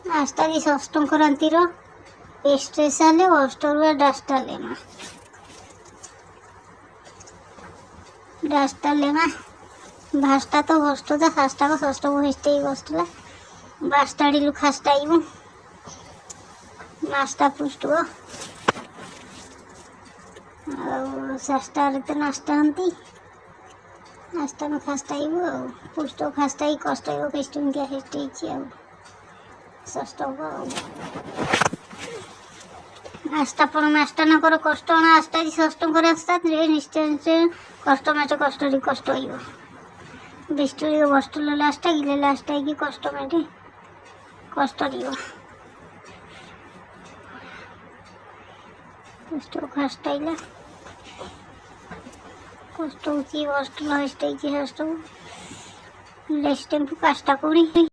ಅಷ್ಟಾಗಿ ଷଷ୍ଠଙ୍କରାନ୍ତିର ସ୍ପେଶାଲ ଅଷ୍ଟରୁଆ ଡାଷ୍ଟାଲେମା ଭାଷଟା ତ ଭଷ୍ଟତା ଶାଷ୍ଟାକ ଷଷ୍ଠକୁ ଭେଷ୍ଟେଇ ବସିଥିଲା ବାଷ୍ଟାଡ଼ିଲୁ ଖାଷ୍ଟାଇବୁ ନାସ୍ତା ପୃଷ୍ଠବ ଆଉ ଶାଷ୍ଟାରେ ତ ନାସ୍ତା ହନ୍ତି ନାସ୍ତାକୁ ଖାଷ୍ଟାଇବୁ ଆଉ ପୃଷ୍ଠ ଖାଷ୍ଟାଇ କଷ୍ଟଇବ କେଷ୍ଟୁମିକା ହେଷ୍ଟେଇଛି ଆଉ ଷଷ୍ଠକୁ ଆଉ नास्ता पण नास्ता न कर कष्ट नास्ता षष्ठकर असतात रे निश्चय कष्ट मेट कष्ट कष्ट हो बेस्ट बस्ट लास्ट गिले लास्ट कि कष्ट मेटे कष्ट कष्ट फास्ट आइला कष्ट बस्ट लास्ट षष्ठ लेस्ट टेम्पू काष्टा कोड़ी